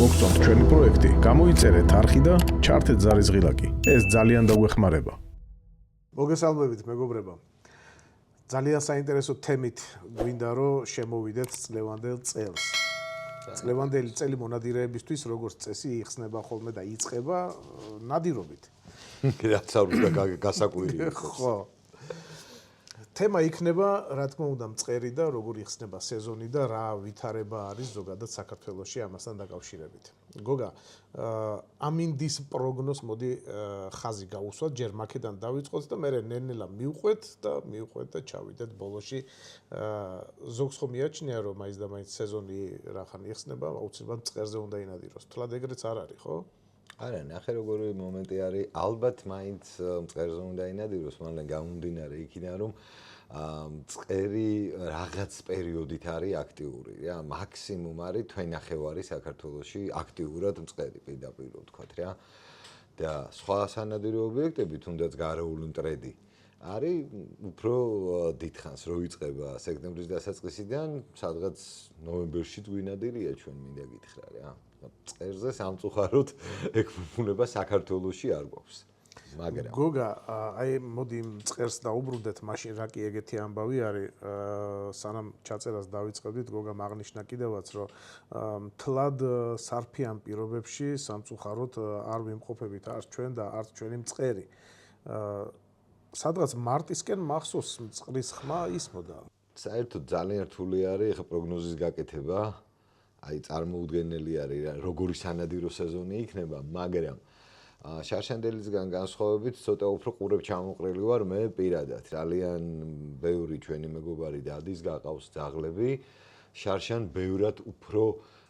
მოგწონთ ჩვენი პროექტი, გამოიწერეთ არხი და ჩართეთ ზარის ღილაკი. ეს ძალიან დაგვეხმარება. მოგესალმებით მეგობრებო. ძალიან საინტერესო თემით გვინდა რომ შემოვიდეთ წლევანდელ წელს. წლევანდელი წელი მონადირეებისთვის როგორც წესი იხსნება ხოლმე და იწყება ნადირობით. რაც არ უნდა გასაკვირი. ხო. თემა იქნება, რა თქმა უნდა, მწყერი და როგორ იხსნება სეზონი და რა ვითარება არის ზოგადად საქართველოში ამასთან დაკავშირებით. გოგა, ამინდის პროგნოზ მოდი ხაზი გავუსვათ, ჯერ მაქედან დავიწყოთ და მე ნელ-ნელა მივყვეთ და ჩავიდეთ ბოლოში. ზოგს ხომ მიაჩნია რომ მაინც და მაინც სეზონი რახან იხსნება, აუცილებლად მწყერზე უნდა ინადიროს. თლად ეგრეც არ არის, ხო? არა, ნახე როგორი მომენტი არის, ალბათ მაინც მწყერზე უნდა ინადიროს, მაგრამ გამომდინარე იქიდან რომ მწყერი რაღაც პერიოდით არის აქტიური, რა, მაქსიმუმ არის თვენახევარი საქართველოში აქტიურად მწყერი პირდაპირ ვთქვათ, რა. და სხვა სანადირო ობიექტები, თუნდაც გარეული მტრედი არის უფრო დიდხანს რო იწყება სექტემბრის დასაწყისიდან, სადღაც ნოემბერში გვინადირია ჩვენ მინდა გითხრა, რა. მწყერზე სამწუხაროდ ექვემდებარება საქართველოში არ გვაქვს. მაგრამ გოგა, აი მოდი მწყერს დაუბრუნდეთ, მაშინ რა კი ეგეთი ამბავი არის, სანამ ჩაწერას დავიწყებდით, გოგა აღნიშნა კიდევაც, რომ თლად სარფიან პირობებში სამწუხაროდ არ ვიმყოფებით არც ჩვენ და არც ჩვენი მწყერი. სადღაც მარტისკენ მახსოვს მწყრის ხმა ისმოდა. საერთოდ ძალიან რთული არის ხა პროგნოზის გაკეთება. აი წარმოუდგენელი არის რა, როგორი სანადირო სეზონი იქნება, მაგრამ შარშანდელისგან განსხვავებით ცოტა უფრო ყურებ ჩამოყრილი ვარ მე პირადად. ძალიან ბევრი ჩვენი მეგობარი დადის, გაყავს ძაღლები. შარშან ბევრად უფრო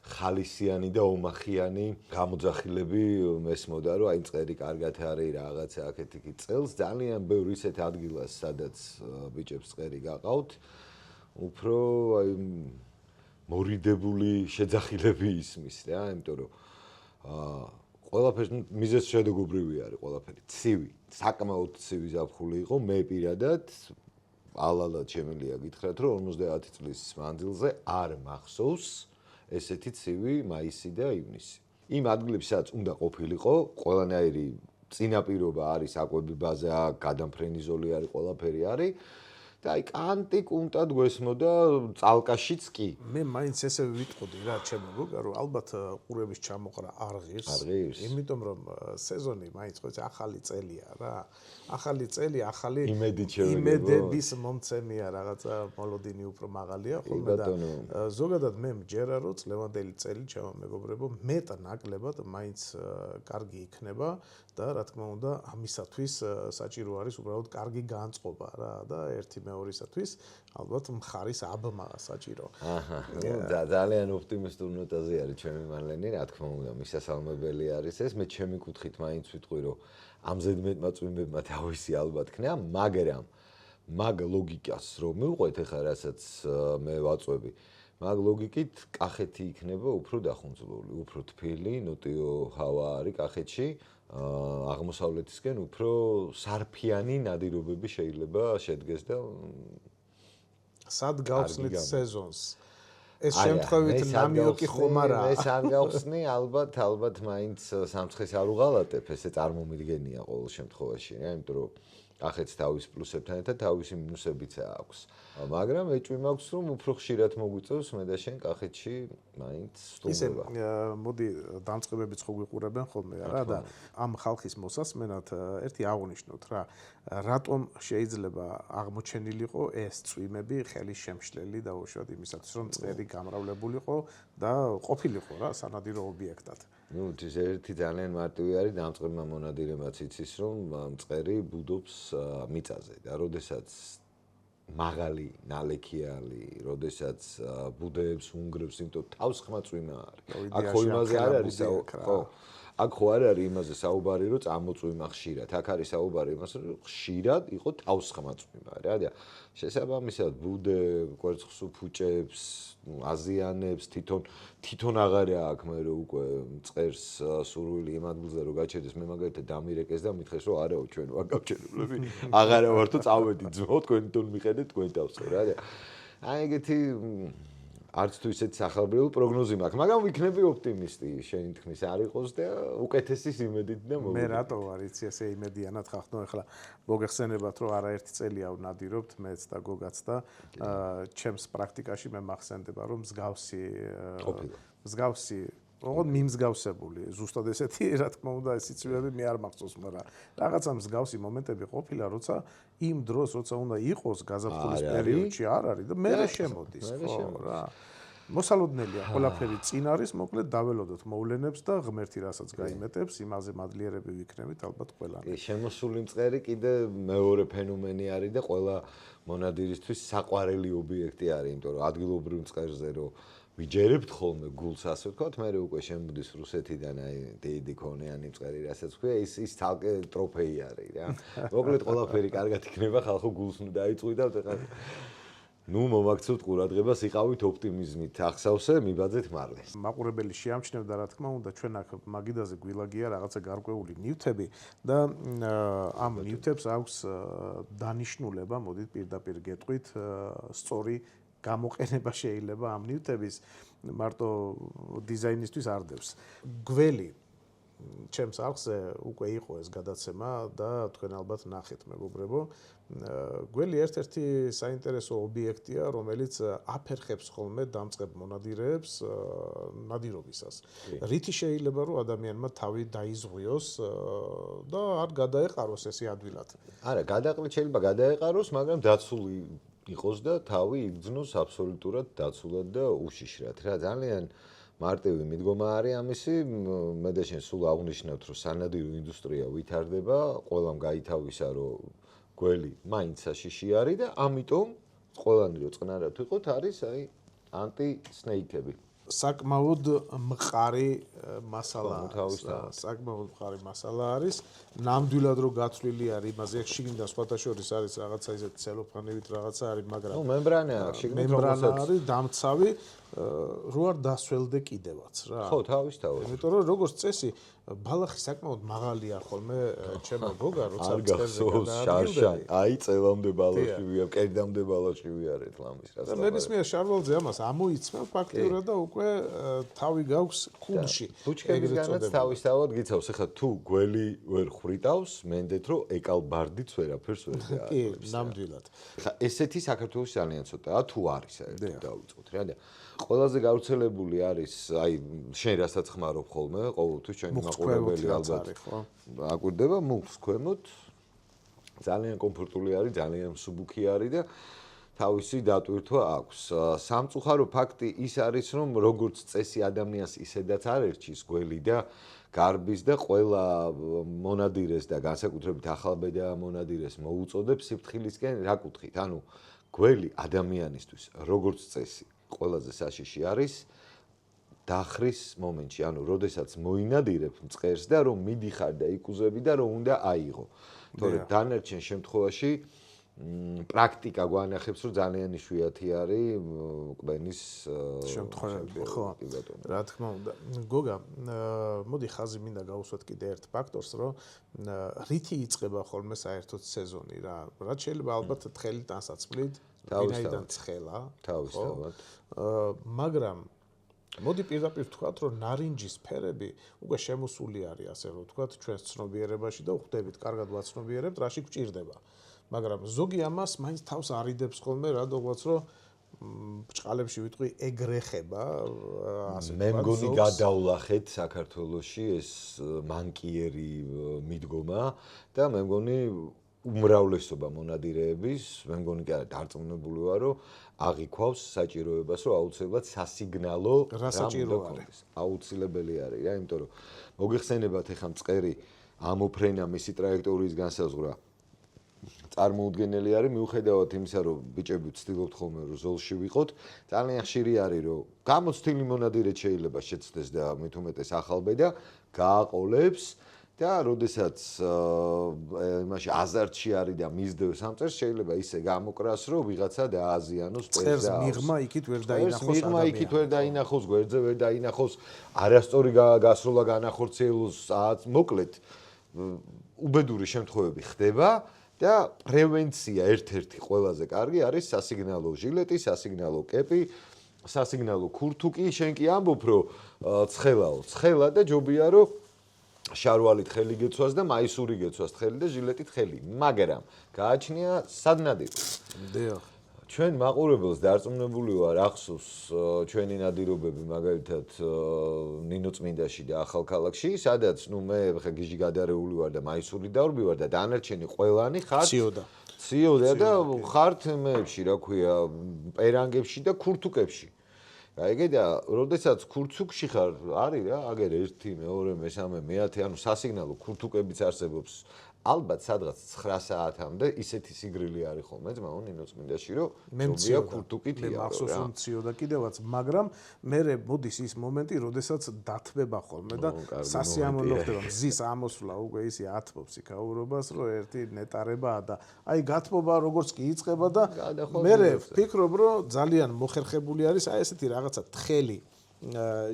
ხალისიანი და ომახიანი გამოძახილები მესმოდა, რომ აი მწყერი კარგად არის რაღაცა აქეთ-იქით წელს. ძალიან ბევრი ისეთ ადგილას, სადაც ბიჭებს მწყერი გაყავთ, უფრო აი მორიდებული შეძახილები ისმის რა, იმიტომ რომ ყველაფერს მიზეზშედეგობრივი არის ყველაფერი. ცივი, საკმაოდ ცივი ზაფხული იყო, მე პირადად ალალად შემიძლია გითხრათ, რომ 50 წლის მანძილზე არ მახსოვს ესეთი ცივი მაისი და ივნისი. იმ ადგილებში, სადაც უნდა ყოფილიყო, ყველანაირი წინაპირობა არის, აკვებებაზე აქვს, გადამფრენი ზოლი არის, ყველაფერი არის. და აი კანტი კუნტად გვესმოდა წალკაშიც კი. მე მაინც ესე ვიტყოდი რა, ჩემო გოგა, რომ ალბათ ყურების ჩამოყრა არ ღირს. იმიტომ რომ სეზონი მაინც ხო ახალი წელია რა. ახალი წელი, ახალი იმედების მომცემია, რაღაცა მოლოდინი უფრო მაღალია ხოლმე და ზოგადად მე მჯერა რომ წლევანდელი წელი ჩემო მეგობრებო მეტ-ნაკლებად მაინც კარგი იქნება და რა თქმა უნდა ამისათვის საჭირო არის უბრალოდ კარგი განწყობა რა და ერთი მეორისათვის ალბათ მხარის აბმა საჭირო. ძალიან ოპტიმისტურ ნოტაზე არის ჩემი მალენი, რა თქმა უნდა, მისასალმებელი არის ეს. მე ჩემი კუთხით მაინც ვიტყვი, რომ ამზედმეტმა წვიმებმა თავისი ალბათ ქნა, მაგრამ მაგ ლოგიკას რომ მივყვეთ ახლა რასაც მე ვაწვევი, მაგ ლოგიკით კახეთი იქნება უფრო დახუნძლული, უფრო თბილი, ნოტიო ჰავა არის კახეთში. აღმოსავლეთისკენ უფრო სარფიანი ნადირობები შეიძლება შედგეს და სად გავხსნით სეზონს? ეს შემთხვევით ნამიოკი ხომ არაა? ეს არ გავხსნი, ალბათ მაინც სამცხეს არ უღალატებ, ესე წარმომიდგენია ყოველ შემთხვევაში, რა, იმიტომ რომ კახეთს თავის პლუსებთან ერთად თავისი მინუსებიც აქვს. მაგრამ ეჭვი მაქვს რომ უფრო ხშირად მოგვიწევს მე და შენ კახეთში მაინც სტუმრობა. ისე მოდი დამწყებებიც ხო გვიყურებენ ხოლმე რა და ამ ხალხის მოსასმენად ერთი აღნიშნოთ რა, რატომ შეიძლება აღმოჩენილიყო ეს წვიმები ხელის შემშლელი დაუშვათ იმისათვის რომ მწყერი გამრავლებულიყო და ყოფილიყო რა სანადირო ობიექტად. ნუ ეს ერთი ძალიან მარტივი არის დამწყებმა მონადირემაც იცის რომ მწყერი ბუდობს მიწაზე და როდესაც მაღალი ნალექიალი, როდესაც ბუდეებს უნგრევს, იმიტომ თავს ხმა წვიმა არის. აქ ხო იმაზე არ არის ხო? აქ ხო არ არის იმაზე საუბარი, რომ წამოწვიმა ხშირად. აქ არის საუბარი იმაზე, რომ ხშირად იყო თავს ხმა წვიმა რა და შესაბამისად ბუდე კვერცხს უფუჭებს, აზიანებს, თვითონ აღარ აქვს მე რომ უკვე მწყერს სურვილი იმ ადგილზე რომ გაჩერდეს, მე მაგალითად დამირეკეს და მითხეს რომ არაო ჩვენ ვარ გავჩერებლები, აღარა ვართო წავედით ძმაო თქვენ თვითონ მიხედეთ თქვენ თავს რა და აი ეგეთი არც თუ ისეთ სახალბიელ პროგნოზი მაქვს, მაგრამ ვიქნები ოპტიმისტი, შენი თქმის არ იყოს და უკეთესის იმედით და მე რატო ვარ იცი ესე იმედიანად ხახნო ახლა მოგეხსენებათ რომ არაერთი წელია ვნადირობთ მეც და გოგაც და ჩემს პრაქტიკაში მე მახსენდება რომ მსგავსი ოღონდ მიმსგავსებული ზუსტად ესეთი რა თქმა უნდა ეს სიცივეები მე არ მახსოვს მაგრამ რაღაცა მსგავსი მომენტები ყოფილა როცა იმ დროს როცა უნდა იყოს გაზაფხულის პერიოდში არ არის და მე შემოდის ხო რა მოსალოდნელია ყველაფერი წინ არის მოკლედ დაველოდოთ მოვლენებს და ღმერთი რასაც გაიმეტებს იმაზე მადლიერები ვიქნებით ალბათ ყველანი შემოსული მწყერი კიდე მეორე ფენომენი არის და ყველა მონადირისთვის საყვარელი ობიექტი არის იმიტომ რომ ადგილობრივ მწყერზე რომ ვიჯერებთ ხოლმე გულს ასე ვთქვათ, მე უკვე შემოდის რუსეთიდან აი დიდი კონიანი მწყერი, რასაც ქვია, ის თალკე ტროფეი არის რა. მოკლედ ყველაფერი კარგად იქნება, ხალხო გულს ნუ დაიწვიდავთ ეხლა. ნუ მომაქცევთ ყურადღებას, იყავით ოპტიმიზმით, ახსავსე, მიბაძეთ მარლეს. მაყურებელი შეამჩნევდა რა თქმა უნდა, ჩვენ აქ მაგიდაზე გვილაგია რაღაცა გარკვეული ნივთები და ამ ნივთებს აქვს დანიშნულება, მოდით პირდაპირ გეტყვით, სწორი გამოყენება შეიძლება ამ ნივთების მარტო დიზაინისთვის არ დევს. გველი ჩემს არხზე უკვე იყო ეს გადაცემა და თქვენ ალბათ ნახეთ მეგობრებო. გველი ერთ-ერთი საინტერესო ობიექტია, რომელიც აფერხებს ხოლმე დამწყებ მონადირეებს ნადირობისას. რითი შეიძლება რომ ადამიანმა თავი დაიზღვიოს და არ გადაეყაროს ესე ადვილად. არა, გადაყრით შეიძლება გადაეყაროს, მაგრამ დაცული იყოს და თავი იგრძნოს აბსოლუტურად დაცულად და უშიშრად. რა ძალიან მარტივი მიდგომა არის ამისი, მე და შენ სულ აღნიშნავთ, რომ სანადირო ინდუსტრია ვითარდება, ყველამ გაითავისა, რომ გველი მაინც საშიში არის და ამიტომ ყველანი რომ წყნარად ვიყოთ, არის აი ანტი-სნეიქები. საკმაოდ მყარი მასალა არის. საკმაოდ მყარი მასალა არის. ნამდვილად რო გათვლილი არის იმაზე, შიგნით და სხვათა შორის არის რაღაცა ისეთ ცელოფანივით რაღაცა არის, მაგრამ მემბრანა აქვს, შიგნით მემბრანა არის დამცავი, რო არ დასველდე კიდევაც რა. ხო, თავისთავად. იმიტომ რომ როგორც წესი ბალახი საკმაოდ მაღალია ხოლმე ჩემო გოგა, როცა წერზე გადაადგილდები. აი, წელამდე ბალახი ვიარ, კერდამდე ბალახი ვიარეთ ლამის რა. და ნებისმიერ შარვალზე ამას ამოიცმევ ფაქტიურად და უკვე თავი გაქვს ქულში. ბუჩქებისგანაც თავისთავად გიცავს, ეხლა თუ გველი ვერ ხრიტავს, მენდეთ რომ ეკალბარდიც ვერაფერს ვერ გააკეთებს. კი, ნამდვილად. ეხლა ესეთი საქართველოს ძალიან ცოტაა, თუ არის საერთოდ დავიწყოთ რა და ყველაზე გავრცელებული არის, აი, შენ რასაც ხმარობ ხოლმე, ყოველთვის ჩვენი მაყურებელი ალბათ აკვირდება მუხს ქვემოთ. ძალიან კომფორტული არის, ძალიან მსუბუქი არის და თავისი დატვირთვა აქვს. სამწუხარო ფაქტი ის არის, რომ როგორც წესი ადამიანს ისედაც არ ერჩის გველი და გარბის და ყველა მონადირეს და განსაკუთრებით ახალბედა მონადირეს მოუწოდებს სიფრთხილისკენ რა კუთხით. ანუ გველი ადამიანისთვის როგორც წესი ყველაზე საშიში არის დახრის მომენტში, ანუ როდესაც მოინადირებ მწყერს და რომ მიდიხარ და იკუზები და რომ უნდა აიღო. თორე დანარჩენ შემთხვევაში პრაქტიკა გვანახებს, რომ ძალიან იშვიათი არის კვენის შემთხვევები, ხო. რა თქმა უნდა. გოგა, მოდი ხაზი მინდა გავუსვათ კიდე ერთ ფაქტორს, რომ რითი იწყება ხოლმე საერთოდ სეზონი რა. რაც შეიძლება ალბათ თხელი ტანსაცმლით, ვინაიდან ცხელა, თავისთავად. მაგრამ მოდი პირდაპირ ვთქვათ, რომ ნარინჯის ფერები უკვე შემოსული არის, ასე რომ ვთქვათ, ჩვენს ცნობიერებაში და ვხვდებით, კარგად ვაცნობიერებთ, რაში გვჭირდება. მაგრამ ზოგი ამას მაინც თავს არიდებს ხოლმე, რადგანაც რომ ბჭყალებში ვიტყვი ეგრეხება, ასე ვთქვათ. მე მგონი გადავლახეთ საქართველოში ეს მანკიერი მიდგომა და მე მგონი უმრავლესობა მონადირეების, მე მგონი კი არა დარწმუნებული ვარ, რომ აღიქვავს საჭიროებას, რომ აუცილებლად სასიგნალო რასაჭირო არის. აუცილებელი არის რა, იმიტომ რომ მოგეხსენებათ ეხლა მწყერი ამოფრენა მისი ტრაექტორიის განსაზღვრა წარმოუდგენელი არის მიუხედავად იმისა, რომ ბიჭები ვცდილობთ ხოლმე რომ ზოლში ვიყოთ, ძალიან ხშირი არის, რომ გამოცდილი მონადირე შეიძლება შეცდეს და მით უმეტეს ახალბედა გააყოლებს და როდესაც იმაში აზარტში არის და მისდევს ამ წერს, შეიძლება ისე გამოკრას, რომ ვიღაცა დააზიანოს წერს მიღმა იქით ვერ დაინახოს მიღმა იქით ვერ დაინახოს, გვერდზე ვერ დაინახოს, არასწორი გასროლა განახორციელოს, მოკლედ უბედური შემთხვევები ხდება და პრევენცია ერთ-ერთი ყველაზე კარგი არის სასიგნალო ჟილეტი, სასიგნალო კეპი, სასიგნალო ქურთუკი შენ კი ამბობ რომ ცხელაო ცხელა და ჯობია რომ შარვალით ხელი გეცვას და მაისური გეცვას ხელი და ჟილეტით ხელი მაგრამ გააჩნია სადნადირო დიახ ჩვენ მაყურებელს დარწმუნებული ვარ ახსოვს ჩვენი ნადირობები მაგალითად ნინო წმინდაში და ახალქალაქში სადაც ნუ მე ხა გიჟი გადარეული ვარ და მაისური დავრბივარ და დანარჩენი ყველანი ხართ ციოდა და ხართ მეებში რა ქვია პერანგებში და ქურთუკებში აიგე და როდესაც ქურთუკში ხარ არის რა აგერ 1 2 3 მე-10 ანუ სასიგნალო ქურთუკებიც არსებობს ალბათ სადღაც 9 საათამდე ისეთი სიგრილი არის ხოლმე ძმაო ნინო წმინდაში რომ მემცია ქურთუკით მე მახსოვს რომ ციოდა კიდევაც მაგრამ მე მოდის ის მომენტი როდესაც დათბება ხოლმე და სასიამოვნო ხდება მზის ამოსვლა უკვე ისი ათბობს იქაურობას რომ ერთი ნეტარებაა და აი გათბობა როგორც კი იწყება და მე ვფიქრობ რომ ძალიან მოხერხებული არის აი ესეთი რაღაცა თხელი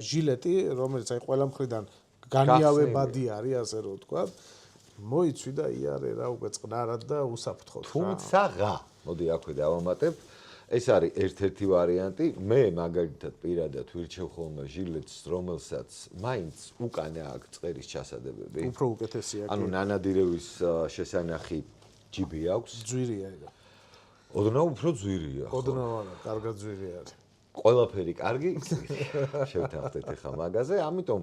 ჟილეტი რომელიც აი ყველა მხრიდან განიავებადი არის ასე რომ ვთქვა მოიცვი და იარე რა უკვე წყნარად და უსაფრთხოდ რა. თუმცა მოდი აქვე დავამატებ ეს არის ერთ-ერთი ვარიანტი მე მაგალითად პირადად ვირჩევ ხოლმე ჟილეტს რომელსაც მაინც უკანა აქვს წყერის ჩასადებები. უფრო უკეთესია. ანუ ნანადირევის შესანახი ჯიბი აქვს. ძვირია ეგ. ოდნავ უფრო ძვირია. ოდნავ არა, კარგად ძვირი არის. ყველაფერი კარგი შევთანხმდეთ ახლა მაგაზე, ამიტომ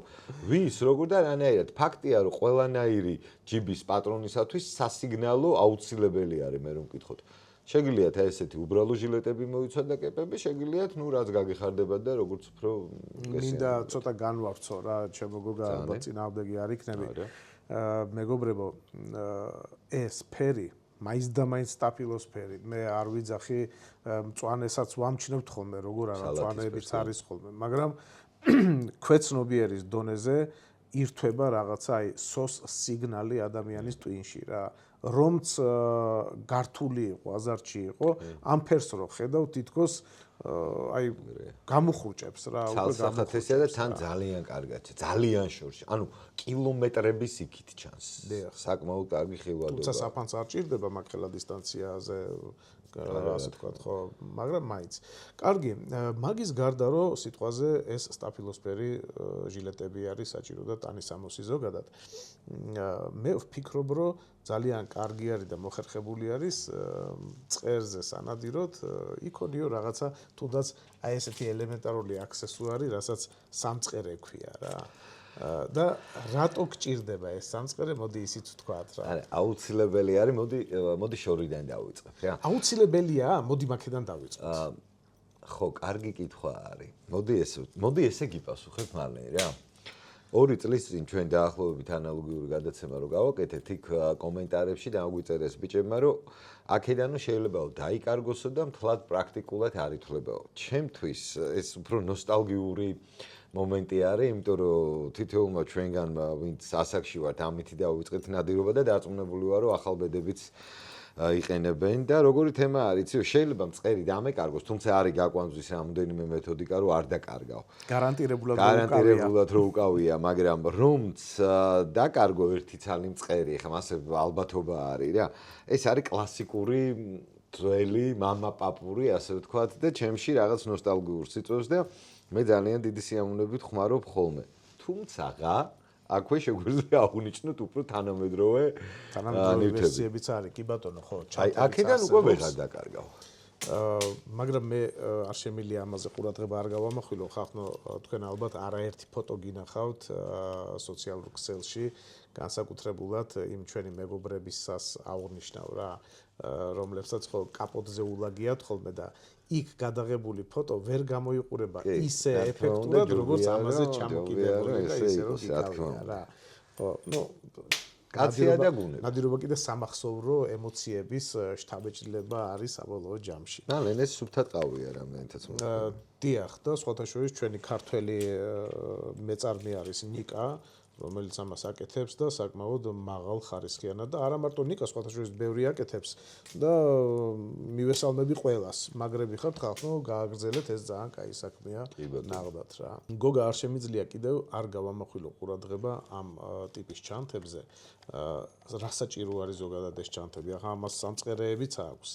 ვის როგორ და რანაირად ფაქტია რომ ყველანაირი ჯიბის პატრონისათვის სასიგნალო აუცილებელი არის მე რომ ვკითხოთ. შეგიძლიათ ესეთი უბრალო ჟილეტები მოიცვათ და კეპები, შეგიძლიათ ნუ რაც გაგეხარდებათ და როგორც უფრო მინდა ცოტა განვავრცო რა, ჩემო გოგა ალბათ წინააღმდეგი არ იქნები. მეგობრებო, ეს ფერი მაინც სტაფილოსფერი მე არ ვიძახი მწვანესაც ვამჩნევთ ხოლმე როგორ არა მწვანეებიც არის ხოლმე მაგრამ ქვეცნობიერის დონეზე ირთვება რაღაცა აი სოს სიგნალი ადამიანის ტვინში რა რომც გართული იყო აზარტში იყო ამ ფერს რო ხედავ თითქოს აი გამოხურჭებს რა უკვე გამოხურჭებს და თან ძალიან კარგად ძალიან შორში ანუ კილომეტრების იქით ჩანს საკმაოდ კარგი ხილვადობა თუმცა საფანს არ ჭირდება მაგხელა დისტანციაზე ასე თქვა ხო მაგრამ მაინც კარგი მაგის გარდა რომ სიტყვაზე ეს სტაფილოსფერი ჟილეტები არის საჭირო და ტანისამოსი ზოგადად მე ვფიქრობ რომ ძალიან კარგი არის და მოხერხებული არის წყერზე სანადიროთ იქონიო რაღაცა თუნდაც აი ესეთი ელემენტარული აქსესუარი რასაც სამწყერე ქვია რა და რატო გჭირდება ეს სამწყერე მოდი ისიც ვთქვათ რა არა აუცილებელი არის მოდი შორიდან დავიწყებ რა აუცილებელია მოდი მაქედან დავიწყოთ ხო კარგი კითხვა არის მოდი ესე გიპასუხებ მალე რა 2 წლის წინ ჩვენ დაახლოებით ანალოგიური გადაცემა რო გავაკეთეთ იქ კომენტარებში დაგვიწერეს ბიჭებმა რომ აქედანო შეიძლება დაიკარგოსო და მთლად პრაქტიკულად არ ითვლებაო ჩემთვის ეს უფრო ნოსტალგიური მომენტი არის იმიტომ რომ თითოეულმა ჩვენგანმა ვინც ასაკში ვართ ამითი დავიწყეთ ნადირობა და დარწმუნებული ვარ რომ ახალბედებიც იყენებენ და როგორი თემა არის იცი შეიძლება მწყერი დამეკარგოს თუმცა არის გაკვანძვის რამოდენიმე მეთოდიკა რომ არ დაკარგავ გარანტირებულად რომ უკავია მაგრამ რომც დაკარგო ერთი ცალი მწყერი ხა მასე ალბათობა არის რა ეს არის კლასიკური ძველი мама პაპური ასე ვთქვათ და ჩემში რაღაც ნოსტალგიურ სიწვევს და მე ძალიან დიდი სიამოვნებით ხმარობ ხოლმე თუმცა აქვე შეგვიძლია აღნიშნოთ უფრო თანამედროვე ვერსიებიც არის კი ბატონო ხო აი აქედან უკვე ვეღარ დაკარგავ მაგრამ მე არ შემიძლია ამაზე ყურადღება არ გავამახვილო ხახნო თქვენ ალბათ არაერთი ფოტო გინახავთ სოციალურ ქსელში განსაკუთრებულად იმ ჩვენი მეგობრებისას აღნიშნავ რა რომლებსაც ხო კაპოტზე ულაგიათ ხოლმე და იქ გადაღებული ფოტო ვერ გამოიყურება ისე ეფექტურად როგორც ამაზე ჩამოკიდებული და ისე რომ გიკავია რა ხო ნუ კაცია და გუნები ნადირობა კიდე სამახსოვრო ემოციების შთაბეჭდილება არის საბოლოო ჯამში და ლენეს სუფთად ყავია რამდენითაც დიახ და სხვათა შორის ჩვენი ქართველი მეწარმე არის ნიკა რომელიც ამას აკეთებს და საკმაოდ მაღალ ხარისხიანად და არა მარტო ნიკა სხვათა შორის ბევრი აკეთებს და მივესალმები ყველას მაგრები ხართ ხალხო გააგრძელეთ ეს ძალიან კაი საქმეა ნაღდათ რა გოგა არ შემიძლია კიდევ არ გავამახვილო ყურადღება ამ ტიპის ჩანთებზე რა საჭირო არის ზოგადად ეს ჩანთები ახლა ამას სამწყერეებიც აქვს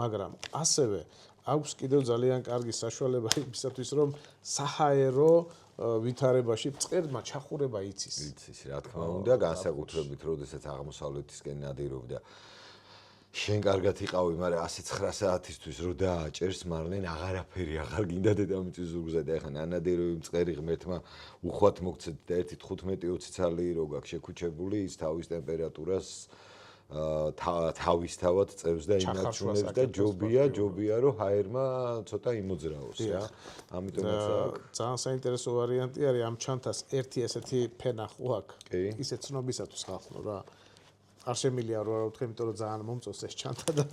მაგრამ ასევე აქვს კიდევ ძალიან კარგი საშუალება იმისათვის, რომ საჰაერო ვითარებაში წყერმა ჩახურება იცის. იცის, რა თქმა უნდა, განსაკუთრებით, როდესაც აღმოსავლეთისკენ ნადირობდა. შენ კარგად იყავი, მაგრამ 109 საათისთვის რო დააჭერს მარლენ აღარაფერი აღარ გინდა დედამიწის ზურგზე და ეხლა ნანადიროები მწყერი ღმერთმა უხვად მოგცეთ და 1.15-20 ცალი რო გაქვს შეკუჩებული, ის თავის ტემპერატურას თავისთავად წევს და ინარჩუნებს და ჯობია რომ ჰაერმა ცოტა იმოძრაოს რა. ამიტომაც ძალიან საინტერესო ვარიანტი არის ამ ჩანთას ერთი ესეთი ფენა ხო აქვს. ისე ცნობისათვის ხალხო რა. არ შემილია რა ვთქვი, იმიტომ რომ ძალიან მომწონს ეს ჩანთა და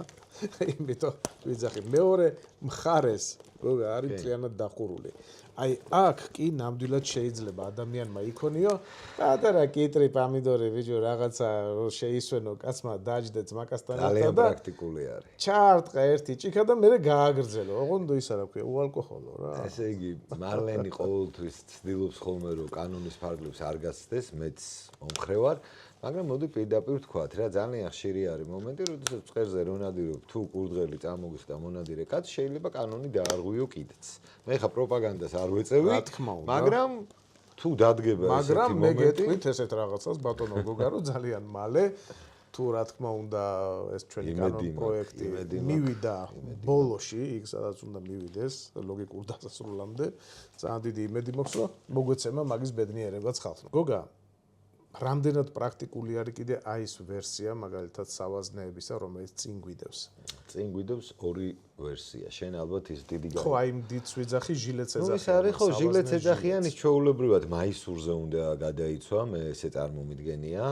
იმიტომ ვიძახი. მეორე მხარეს გოგა არის მთლიანად დახურული. აი აქ კი ნამდვილად შეიძლება ადამიანმა იქონიო პატარა კიტრი პამიდორი ბიჭო რაღაცა შეისვენო კაცმა დაჯდე ძმაკასთან ძალიან პრაქტიკული არის. ჩაარტყა ერთი ჭიქა და მე გააგრძელო. ოღონდ ის არა ქვია უალკოჰოლო რა. ესე იგი მარლენი ყოველთვის ცდილობს ხოლმე რომ კანონის ფარგლებს არ გაცდეს, მეც მომხრევარ. მაგრამ მოდი პირდაპირ ვთქვათ რა, ძალიან ხშირი არის მომენტი, როდესაც წყერზე რო ნადირობ, თუ კურდღელი წამოგიხდა მონადირე კაცს, შეიძლება კანონი დაარღვიო კიდეც. მე ხა პროპაგანდას არ ვეწევი, მაგრამ თუ დადგება ესეთი მომენტი, მაგრამ მე გეტყვით ესეთ რაღაცას ბატონო გოგა, რომ ძალიან მალე თუ რა თქმა უნდა ეს ჩვენი კანონ პროექტი მივიდა ბოლოში, იქ სადაც უნდა მივიდეს ლოგიკურ დასასრულამდე, ძალიან დიდი იმედი მაქვს, რომ მოგვეცემა მაგის ბედნიერებაც ხალხს. გოგა რამდენად პრაქტიკული არის კიდე აი ეს ვერსია, მაგალითად სავაზნეებისა, რომელიც წინ გვიდევს. წინ გვიდევს ორი ვერსია. შენ ალბათ ის დიდი ხო, აი იმ დიდს ვიძახი ჟილეთ ეძახიან. ის არის ხო ჟილეთ ეძახიან, ის ჩვეულებრივად მაისურზე უნდა გადაიცვა, მე ესე წარმომიდგენია.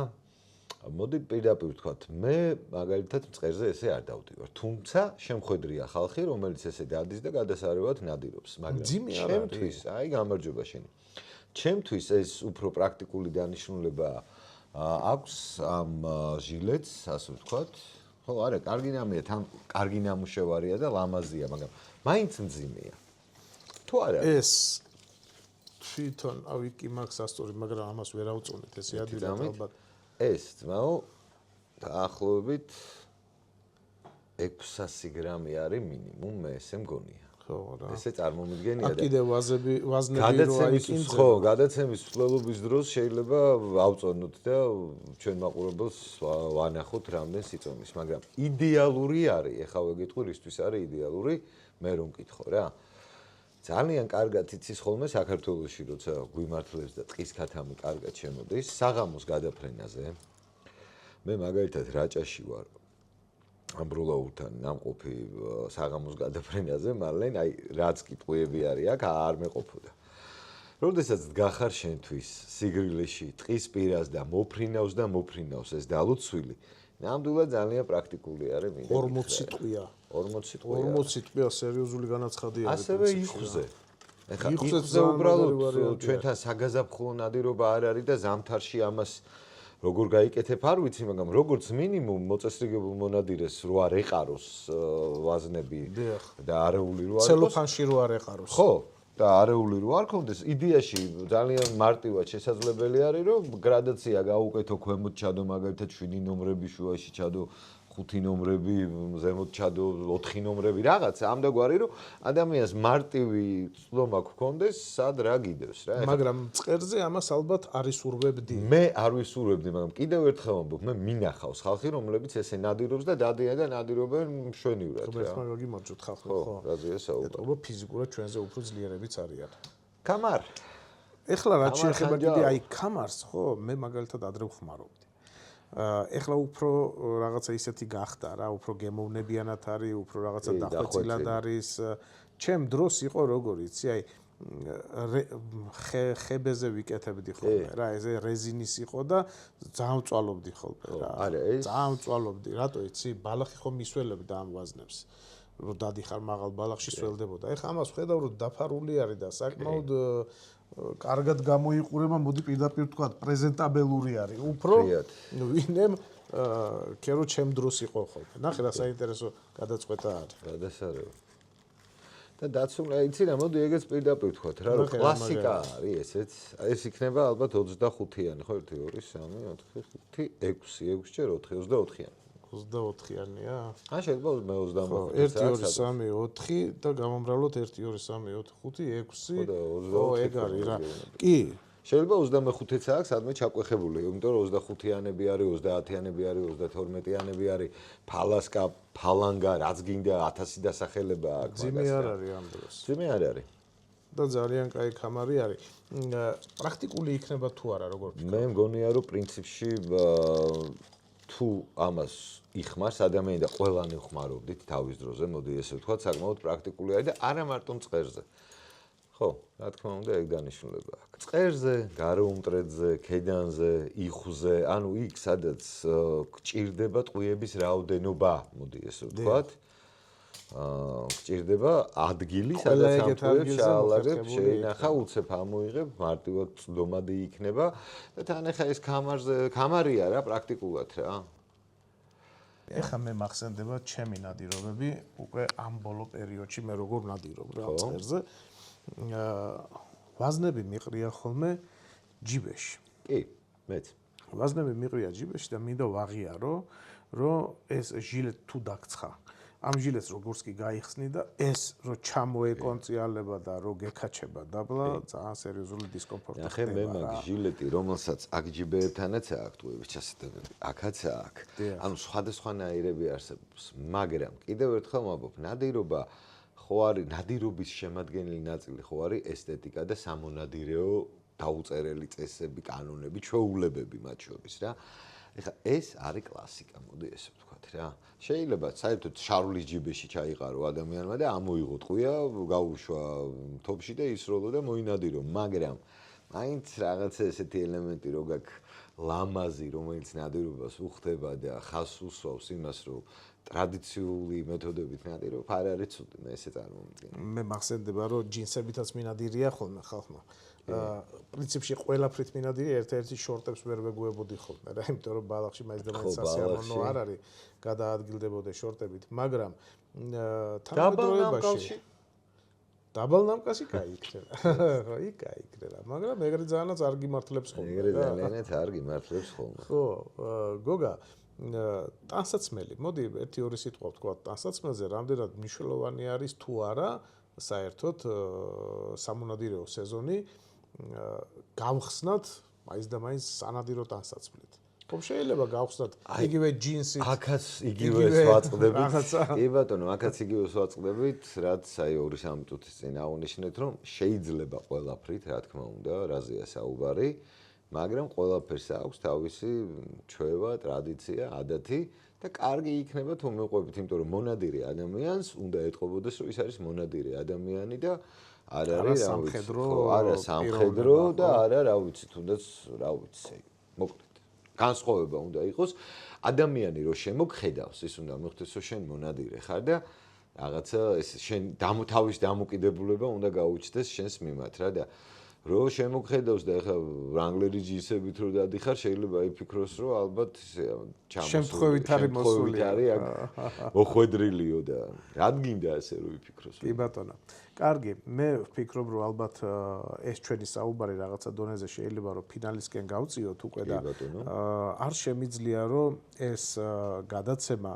მოდი პირდაპირ ვთქვათ, მე მაგალითად მწყერზე ესე არ დავდივარ. თუმცა შემხედრია ხალხი, რომელიც ესე დადის და გადასარევად ნადირობს, მაგრამ ჩემთვის, აი გამარჯობა შენი. ჩემთვის ეს უფრო პრაქტიკული დანიშნულება აქვს ამ ჟილეთს, ასე ვთქვათ. ხო, არა, კარგი ნამუშევარია და ლამაზია, მაგრამ მაინც მძიმეა. თუ არა ეს თვითონ ავიკი მაქვს ასტორი, მაგრამ ამას ვერ ავწონით, ესე ადვილად ალბათ. ეს ძმაო დაახლოებით 600 გრამი არის მინიმუმ, მე ესე მგონია. ხო რა. ესე წარმომიდგენია და კიდე ვაზნები რო აიკინძო. ხო, გადაცემის მსვლელობის დროს შეიძლება ავწონოთ და ჩვენ მაყურებელს ვანახოთ რამდენ სიწონის, მაგრამ იდეალური არის, ეხლა ვეკითხო, რისთვის არის იდეალური, მე რომ მკითხო რა. ძალიან კარგად იცის ხოლმე საქართველოში, როცა გვიმართლებს და ტყის ქათამი კარგად შემოდის, საღამოს გადაფრენაზე. მე მაგალითად რაჭაში ვარ. ამბროლაურთან ნამყოფი საღამოს გადაფრენაზე, მალენ აი რაც კითხვები არის აქ არ მეყოფოდა. როდესაც დგახარ შენთვის სიგრილეში ტყის პირას და მოფრინავს ეს დალოცვილი, ნამდვილად ძალიან პრაქტიკული არის მინდა. 40 ტყვია. 40 ტყვია სერიოზული განაცხადია. ასევე იხუზე. ეხლა იხუზე უბრალოდ ჩვენთან საგაზაფხულო ნადირობა არ არის და ზამთარში ამას როგორ გაიკეთებ არ ვიცი, მაგრამ როგორც მინიმუმ მოწესრიგებულ მონადირეს რო არ ეყაროს ვაზნები და არეული რო არ ცელოფანში რო არ ეყაროს. ხო, და არეული რო არ ქონდეს, იდეაში ძალიან მარტივად შესაძლებელი არის, რომ გრადაცია გაუკეთო, ქვემოთ ჩადო მაგალითად 7 ნომრები, შუაში ჩადო 5 ნომრები, ზემოთ ჩადო 4 ნომრები, რაღაც ამდაგვარი, რომ ადამიანს მარტივი ცდომა გქონდეს, სად რა გიდევს რა. მაგრამ მწყერზე ამას ალბათ არ ისურვებდი. მე არ ვისურვებდი, მაგრამ კიდევ ერთხელ ვამბობ, მე მინახავს ხალხი, რომლებიც ესე ნადირობს და დადიან და ნადირობენ მშვენივრად რა. ხომ რა გიმარჯვოთ ხალხი, ხო, რაზეა საუბარი. ეტყობა ფიზიკურად ჩვენზე უფრო ძლიერებიც არიან. კამარ. ეხლა რაც შეეხება კიდე აი კამარს, ხო, მე მაგალითად ადრე ვხმარობდი. ეხლა უფრო რაღაცა ისეთი გახდა რა, უფრო გემოვნებიანად არის, უფრო რაღაცა დახვეწილად არის. ჩემ დროს იყო როგორ იცი, აი ხებეზე ვიკეთებდი ხოლმე რა, ეს რეზინის იყო და ძალიან წვალობდი ხოლმე რა. ძალიან წვალობდი, რატო იცი, ბალახი ხომ ისველებდა ამ ვაზნებს. რომ დადიხარ მაღალ ბალახში სველდებოდა. ეხლა ამას ხედავ რომ დაფარული არის და საკმაოდ კარგად გამოიყურება, მოდი პირდაპირ ვთქვათ, პრეზენტაბელური არის. უფრო ვინემ კერო ჩემ დროს იყო ხოლმე. ნახე რა საინტერესო გადაწყვეტა არის. გადასარევი. და დაცულა იცი რა, მოდი ეგეც პირდაპირ ვთქვათ რა, რომ კლასიკა არის ესეც. ეს იქნება ალბათ 25-იანი, ხო 1 2 3 4 5 6 6 ჯერ 4 24-იანი. 24-იანია? შეიძლება მე 25 1 2 3 4 და გამომრავლოთ 1 2 3 4 5 6 ეგ არის რა. კი, შეიძლება 25-იც აქვს, სადმე ჩაკვეხებული, იმიტომ რომ 25-იანები არის, 30-იანები არის, 32-იანები არის, ფალასკა, ფალანგა, რაც გინდა 1000 დასახელება აქვს. ძიმე არ არის ამ დროს. ძიმე არ არის. და ძალიან კაი კამარი არის. პრაქტიკული იქნება თუ არა, როგორ ფიქრობ? მე მგონია, რომ პრინციპში თუ ამას იხმარს ადამიანი და ყველანი ხმარობდით თავის დროზე, მოდი ესე ვთქვათ, საკმაოდ პრაქტიკული არის და არა მარტო მწყერზე. ხო, რა თქმა უნდა, ეგ დანიშნულება აქვს. მწყერზე, გარეუმტრედზე, ქედანზე, იხვზე, ანუ იქ, სადაც გჭირდება ტყვიების რაოდენობა, მოდი ესე ვთქვათ. გჭირდება ადგილი, სადაც ამ ტყვიებს შაალაგებ, შეინახა, უცებ ამოიღებ, მარტივად წვდომადი იქნება და თან ახლა ეს კამარია რა პრაქტიკულად რა. ეხა მე მახსენდება ჩემი ნადირობები, უკვე ამ ბოლო პერიოდში მე როგორ ნადირობ რა მწყერზე. ვაზნები მიყრია ხოლმე ჯიბეში. კი, მეც. ვაზნები მიყრია ჯიბეში და მინდა ვაღიარო, რომ ეს ჟილეტ თუ დაგცხა. ამ ჟილეტს როგორც კი გაიხსნი და ეს რო ჩამოეკონციალება და რო გეკაჩება დაბლა, ძალიან სერიოზული დისკომფორტი ხდება. ახლა მე მაგ ჟილეტი, რომელსაც აქ ჯიბეებთანაც აქვს ტყვიების ჩასატარებელი, აქაც აქვს. ანუ სხვადასხვანაირები არსებობს, მაგრამ კიდევ ერთხელ ვამბობ, ნადირობა ხო არის ნადირობის შემადგენელი ნაწილი ხო არის ესთეტიკა და სამონადირეო დაუწერელი წესები, კანონები, ჩვეულებები მათ შორის რა. ეხლა ეს არის კლასიკა, მოდი ესე ვთქვათ რა. შეიძლება საერთოდ შარვლის ჯიბეში ჩაიყარო ადამიანმა და ამოიღო ტყვია, გაუშვა თოფში და ისროლო და მოინადირო, მაგრამ მაინც რაღაცა ესეთი ელემენტი რო გაქვს ლამაზი, რომელიც ნადირობას უხდება და ხას უსვავს იმას, რომ ტრადიციული მეთოდებით ნადირობ, არ არის ცუდი, მე ესე წარმოვიდგინე. მე მახსენდება, რომ ჯინსებითაც მინადირია ხოლმე ხალხმა. პრინციპში ყველაფრით მინადირი, ერთ-ერთი შორტებს ვერ ვეგუებოდი ხოლმე რა, იმიტომ რომ ბალახში მაინც და მაინც სასიამოვნო არ არის, გადაადგილდებოდა შორტებით, მაგრამ თანამედროვეობაში დაბალ ნამკასი კაი იქნება. ხო, იქ კაი იქნება, მაგრამ ეგრე ძალიანაც არ გიმართლებს ხოლმე. ეგრე ძალიანაც არ გიმართლებს ხოლმე. ხო, გოგა ტანსაცმელი, მოდი 1-2 სიტყვა ვთქვა ტანსაცმელზე, რამდენად მნიშვნელოვანი არის თუ არა საერთოდ სამონადირეო სეზონი გავხსნათ მაინც და მაინც სანადირო ტანსაცმლით. ხომ შეიძლება გავხსნათ იგივე ჯინსით. აქაც იგივეს ვაწყდებით. კი ბატონო, აქაც იგივეს ვაწყდებით, რაც აი 2-3 წუთის წინ აღნიშნეთ, რომ შეიძლება ყველაფრით, რა თქმა უნდა, რაზეა საუბარი, მაგრამ ყველაფერს აქვს თავისი ჩვევა, ტრადიცია, ადათი და კარგი იქნება თუ მიყვებით, იმიტომ რომ მონადირე ადამიანს უნდა ეტყობოდეს, რომ ის არის მონადირე ადამიანი და არ არის რა ვიცი, არა სამხედრო და არა რა ვიცი, თუნდაც რა ვიცი, მოკლედ. განსხვავება უნდა იყოს, ადამიანი რო შემოგხედავს, ის უნდა მიხვდეს, რომ შენ მონადირე ხარ და რაღაცა ეს შენ თავის დამოკიდებულება უნდა გაუჩნდეს შენს მიმართ რა და რო შემოგხედავს და ახლა რანგლერი ჯინსებით რო დადიხარ, შეიძლება იფიქროს, რომ ალბათ შემთხვევით არის მოსული. მოხვედრილიო და რად გინდა ასე რო იფიქროს. კი ბატონო. კარგი, მე ვფიქრობ, რომ ალბათ ეს ჩვენი საუბარი რაღაცა დონეზე შეიძლება რომ ფინალისკენ გავწიოთ უკვე და არ შემიძლია რომ ეს გადაცემა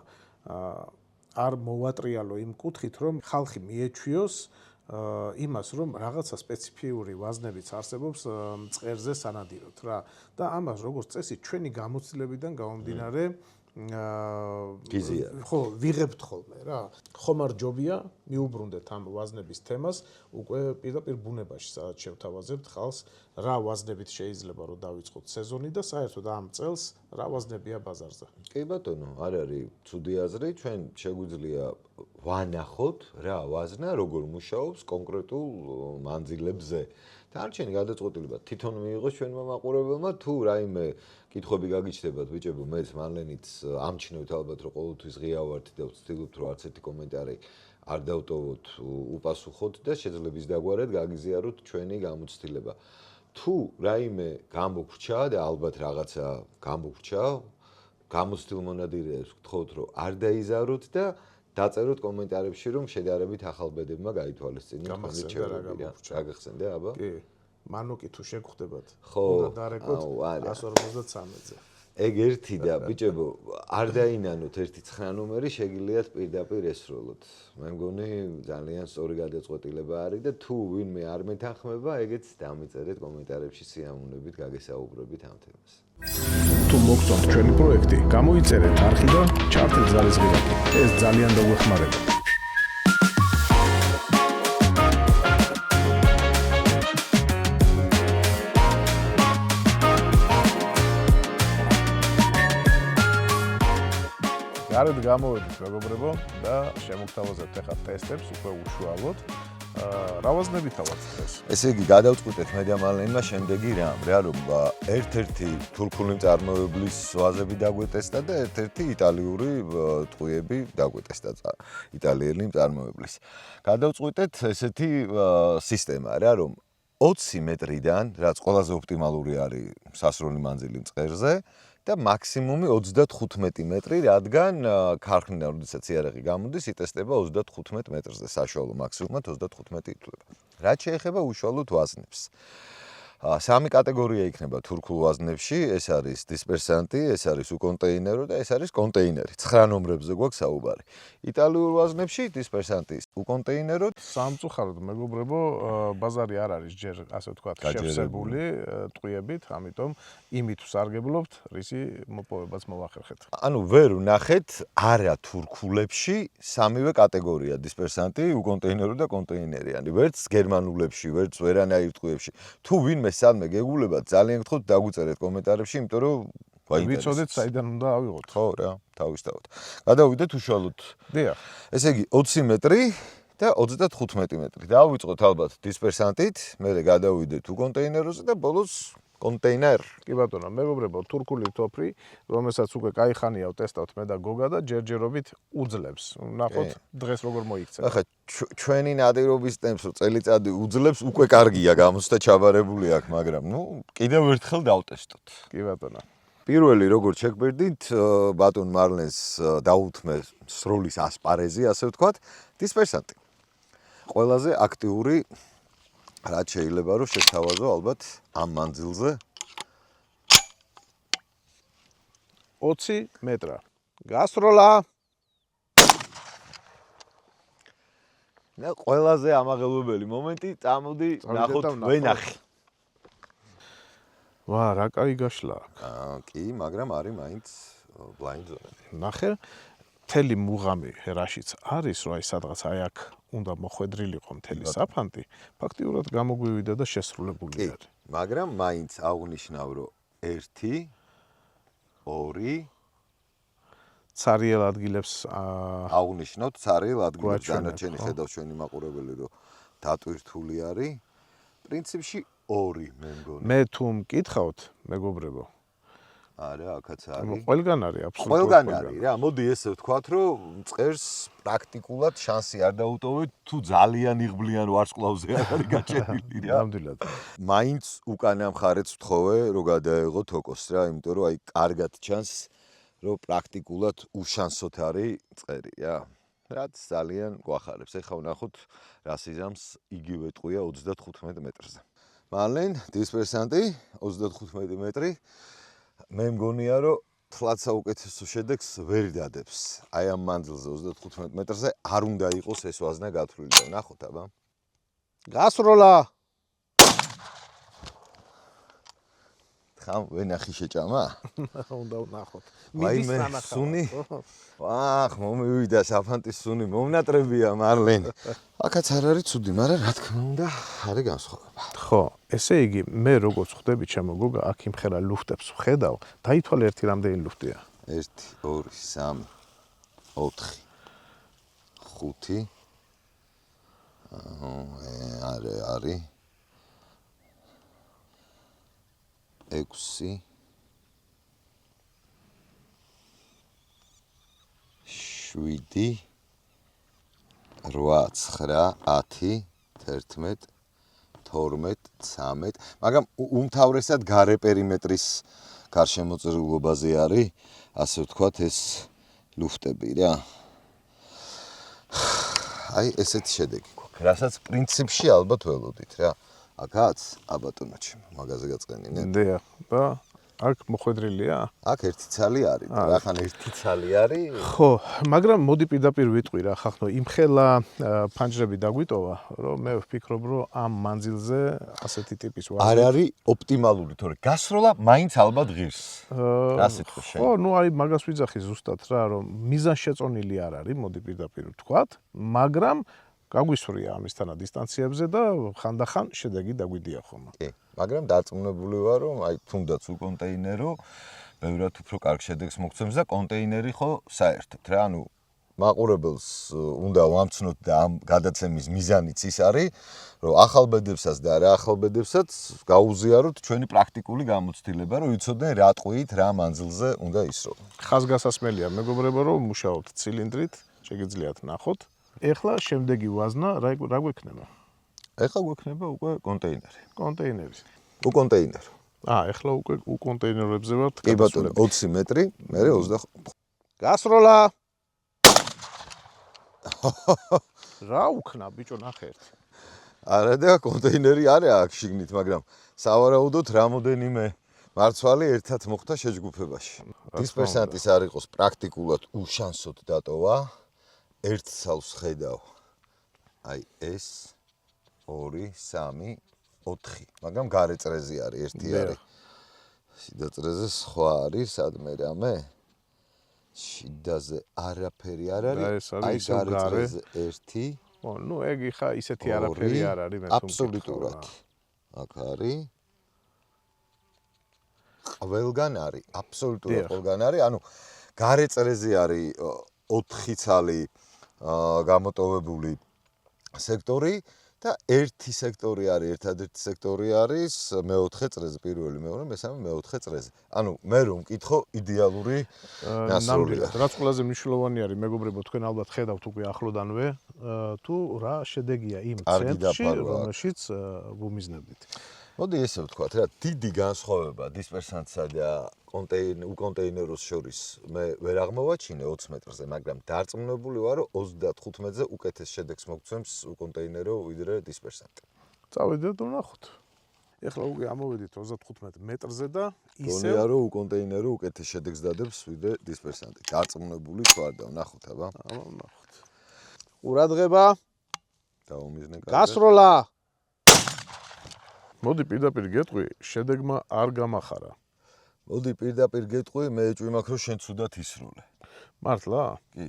არ მოვატრიალო იმ კუთხით, რომ ხალხი მიეჩვიოს იმას, რომ რაღაცა სპეციფიური ვაზნებიც არსებობს მწყერზე სანადიროთ რა და ამას როგორც წესი ჩვენი გამოცდილებიდან გამომდინარე ხო, ვიღებთ ხოლმე რა. ხომ არ ჯობია მიუბრუნდეთ ამ ვაზნების თემას უკვე პირდაპირ ბუნებაში, სადაც შევთავაზებთ ხალხს, რა ვაზნებით შეიძლება რომ დავიწყოთ სეზონი და საერთოდ ამ წელს რა ვაზნებია ბაზარზე. კი ბატონო, არ არის ცუდი აზრი, ჩვენ შეგვიძლია ვანახოთ რა ვაზნა, როგორ მუშაობს კონკრეტულ მანძილებზე. დარჩენი გადაწყვეტილება თვითონ მიიღოს ჩვენმა მაყურებელმა თუ რაიმე კითხვები გაგიჩნდებათ ბიჭებო, მეც მალენიც ამჩნევთ ალბათ რომ ყოველთვის ღია ვართ და ვცდილობთ რომ არც ერთი კომენტარი არ დავტოვოთ უპასუხოთ და შეძლებს დაგვარად გაგიზიაროთ ჩვენი გამოცდილება. თუ რაიმე გამოგვრჩა და ალბათ რაღაცა გამოგვრჩა, გამოცდილ მონადირეებს ვთხოვთ რომ არ დაიზაროთ და დაწეროთ კომენტარებში რომ შედარებით ახალ ბედებმა გაითვალისწინოთ თქვენი ჩერებები რა. გაგახსენდა აბა? კი. მანუკი თუ შეგხვდებათ, უნდა დარეკოთ 153-ზე. ეგ ერთი და ბიჭებო, არ დაინანოთ 1-9 ნომერი, შეგიძლიათ პირდაპირ ესროლოთ. მე მგონი ძალიან სწორი გადაწყვეტილება არის და თუ ვინმე არ მეთანხმება, ეგეც დამიწერეთ კომენტარებში სიამოვნებით გაგესაუბრებით ამ თემას. თუ მოგწონთ ჩვენი პროექტი, გამოიწერეთ არხი და ჩართეთ ზარიზღილაკი. ეს ძალიან დაგვეხმარება. გარეთ გამოვედით მეგობრებო და შემოგთავაზებთ ახლა ტესტებს უკვე უშუალოდ. რა ვაზნებით ავართ დღეს? ესე იგი, გადავწყვიტეთ მე და მალენმა შემდეგი რამ, რა რომ ერთ-ერთი თურქული მწარმოებლის ვაზები დაგვეტესტა და ერთ-ერთი იტალიური ტყუები დაგვეტესტა იტალიელი მწარმოებლის. გადავწყვიტეთ ესეთი სისტემა რა რომ 20 მეტრიდან, რაც ყველაზე ოპტიმალური არის სასროლი მანძილი მწყერზე და მაქსიმუმი 35 მეტრი, რადგან ქარხნიდან როდესაც იარაღი გამოდის, იტესტება 35 მეტრზე, საშუალო მაქსიმუმად 35 ითვლება. რაც შეეხება უშუალოდ ვაზნებს. სამი კატეგორია იქნება თურქულ ვაზნებში, ეს არის დისპერსანტი, ეს არის უკონტეინერო და ეს არის კონტეინერი. 9 ნომრებზე გვაქვს საუბარი. იტალიურ ვაზნებში დისპერსანტი, უკონტეინერო სამწუხაროდ მეგობრებო, ბაზარი არ არის ჯერ ასე ვთქვათ შევსებული ტყუებით, ამიტომ იმით ვსარგებლობთ, რისი მოპოვებაც მოვახერხეთ. ანუ ვერ ვნახეთ არა თურქულებში სამივე კატეგორია დისპერსანტი, უკონტეინერო და კონტეინერიანი. ვერც გერმანულებში, ვერც ვერანაირ ტყუებში. თუ ვინმე სადმე გეგულებათ, ძალიან გთხოვთ დაგუწერეთ კომენტარებში, იმიტომ რომ ვიცოდეთ საიდან უნდა ავიღოთ. ხო რა, თავისთავად. გადავიდეთ უშუალოდ. დიახ. ესე იგი 20 მეტრი და 35 მეტრი. დავიწყოთ ალბათ დისპერსანტით, მერე გადავიდეთ უკონტეინეროზე და ბოლოს კონტეინერ. კი ბატონო, მეგობრებო, თურქული თოფრი, რომელსაც უკვე კაი ხანია ვტესტავთ მე და გოგა და ჯერჯერობით უძლებს. ნახოთ დღეს როგორ მოიქცეთ. ახლა ჩვენი ნადირობის ტემპს რო წელიწადი უძლებს, უკვე კარგია გამოცდა ჩაბარებული აქ, მაგრამ კიდევ ერთხელ დავტესტოთ. კი ბატონო. პირველი როგორც შეგვერდით, ბატონ მარლენს დაუთმე სროლის ასპარეზი, ასე ვთქვათ, დისპერსანტი. ყველაზე აქტიური რაც შეიძლება რომ შეთავაზო ალბათ ამ მანძილზე 20 მეტრა. გასროლა. და ყველაზე ამაღელვებელი მომენტი, წამოდი ნახოთ ვენახი. ვა, რა კაი გაშლა აქ. კი, მაგრამ არის მაინც ბლაინდ ზონები. ნახე, მთელი მუღამი რაშიც არის, რომ აი სადღაც აი აქ უნდა მოხვედრილიყო მთელი საფანტი, ფაქტიურად გამოგვივიდა და შესრულებული არის. მაგრამ მაინც აღნიშნავ, რომ 1 2 ცარიელ ადგილებს აღნიშნავთ ცარიელ ადგილებს დანარჩენი ხედავს ჩვენი მაყურებელი, რომ დატვირთული არის. პრინციპში 2 მე მგონი. მე თუ მკითხავთ, მეგობრებო, არა, აქაც არის. ყველგან არის, აბსოლუტურად. ყველგან არის რა. მოდი ესე ვთქვათ, რომ მწყერს პრაქტიკულად შანსი არ დაუტოვეთ, თუ ძალიან იღბლიან ვარსკვლავზე არ არის გაჭედილი რა. ნამდვილად. მაინც უკანა მხარეც ვთხოვე, რომ გადაეღოთ ოკოს რა, იმიტომ რომ აი კარგად ჩანს, რომ პრაქტიკულად უშანსოთ არის მწყერი რა. რაც ძალიან გვახარებს. ეხლა ვნახოთ, რა სიზამს იგივე ტყუია 35 მეტრზე. მალენ დისპერსანტი 35 მეტრი. მე მგონია, რომ თლაც საუკეთესო შედეგს ვერ დადებს. აი ამ მანძილზე 35 მეტრზე არ უნდა იყოს ეს ვაზნა გათვლილი. ნახოთ აბა. გასროლა. ხამ ვენახი შეჭამა? უნდა ვნახოთ. ვაიმე, სუნი? ვახ, მომივიდა საფანტის სუნი, მომნატრებია მარლენ. აქაც არ არის ცუდი, მაგრამ რა თქმა უნდა, არის განსხვავება. ხო, ესე იგი, მე როგორც ხვდები ჩემო გოგა, აქ იმხელა ლუფტებს ვხედავ, დაითვალე ერთი რამდენი ლუფტია. 1 2 3 4 5 არის 6 7 8 9 10 11 12 13 მაგრამ უმთავრესად გარე პერიმეტრის გარშემოწირულობაზე არის ასე ვთქვათ ეს ლუფტები რა აი ესეთი შედეგი გვაქვს რასაც პრინციპში ალბათ ველოდით რა აქაც აბატონო ჩემო მაგაზე გაწყენინე დიახ და აქ მოხვედრილია? აქ ერთი ცალი არის. ახან ერთი ცალი არის. ხო, მაგრამ მოდი პირდაპირ ვიტყვი რა, ხახნო იმხელა ფანჯრები დაგვიტოვა, რომ მე ვფიქრობ, რომ ამ მანძილზე ასეთი ტიპის ვაზნით არ არის ოპტიმალური, თორე გასროლა მაინც ალბათ ღირს. რა სიტყვა შენ? ხო, ნუ აი მაგას ვიძახი ზუსტად რა, რომ მიზანშეწონილი არ არის, მოდი პირდაპირ ვთქვათ, მაგრამ გაგვისვრია ამისთანა დისტანციებზე და ხანდახან შედეგი დაგვიდია ხოლმე. კი, მაგრამ დარწმუნებული ვარ, რომ აი თუნდაც უკონტეინერო ბევრად უფრო კარგ შედეგს მოგცემს და კონტეინერი ხო საერთოდ რა, ანუ მაყურებელს უნდა ვამცნოთ და ამ გადაცემის მიზანიც ის არის, რომ ახალბედებსაც და რა ახალბედებსაც გაუზიაროთ ჩვენი პრაქტიკული გამოცდილება, რომ ვიცოდნენ რა ტყვიით, რა მანძილზე უნდა ისროლო. ხაზგასასმელია მეგობრებო, რომ მუშაობთ ცილინდრით, შეგიძლიათ ნახოთ. ეხლა შემდეგი ვაზნა რა გვექნება? ეხლა გვექნება უკვე კონტეინერი. კონტეინერი. უკონტეინერო. ეხლა უკვე უკონტეინერებზე ვართ. კი ბატონო, 20 მეტრი, მე 25. გასროლა. რა უქნა ბიჭო ნახე ერთი. არა და კონტეინერი არის აქ შიგნით, მაგრამ სავარაუდოდ რამოდენიმე მარცვალი ერთად მოხდა შეჯგუფებაში. დისპერსანტის არ იყოს პრაქტიკულად უშანსოდ დატოვა. ერთ ცალს ხედავ. აი ეს 2 3 4, მაგრამ გარე წრეზე არის, ერთი არის. შიდა წრეზე სხვა არის, სადმე რამე? შიდაზე არაფერი არ არის. აი გარე წრეზე 1. ო, ნუ ეგ ხა ისეთი არაფერი არ არის, მე თვითონ აბსოლუტურად. აქ არის. ყველგან არის, აბსოლუტურად ყველგან არის. ანუ გარე წრეზე არის 4 ცალი გამოტოვებული სექტორი და ერთი სექტორი არის, ერთადერთი სექტორი არის მეოთხე წრეზე, პირველი, მეორე, მესამე, მეოთხე წრეზე. ანუ მე რომ მკითხო idеალური ნამრია. რაც ყველაზე მნიშვნელოვანი არის, მეგობრებო, თქვენ ალბათ ხედავთ უკვე ახლოდანვე, თუ რა შედეგია იმ ცენტრში, რომელშიც ვუმიზნებდით. მოდი ესე ვთქვათ რა, დიდი განსხვავება დისპერსანტსა და უკონტეინეროს შორის მე ვერ აღმოვაჩინე 20 მეტრზე, მაგრამ დარწმუნებული ვარ, რომ 35 მეტრზე უკეთეს შედეგს მოგცემს უკონტეინერო ვიდრე დისპერსანტი. წავიდეთ და ვნახოთ. ეხლა უკვე ამოვედით 35 მეტრზე და ისევ გონია რომ უკონტეინერო უკეთეს შედეგს დადებს ვიდრე დისპერსანტი. დარწმუნებული ვარ და ვნახოთ, აბა. ვნახოთ. ყურადღება. დაუმიზნე კარგად. გასროლა. მოდი პირდაპირ გეტყვი, შედეგმა არ გამახარა. მოდი პირდაპირ გეტყვი, მე ეჭვი მაქვს რომ შენ ცუდად ისროლე. მართლა? კი.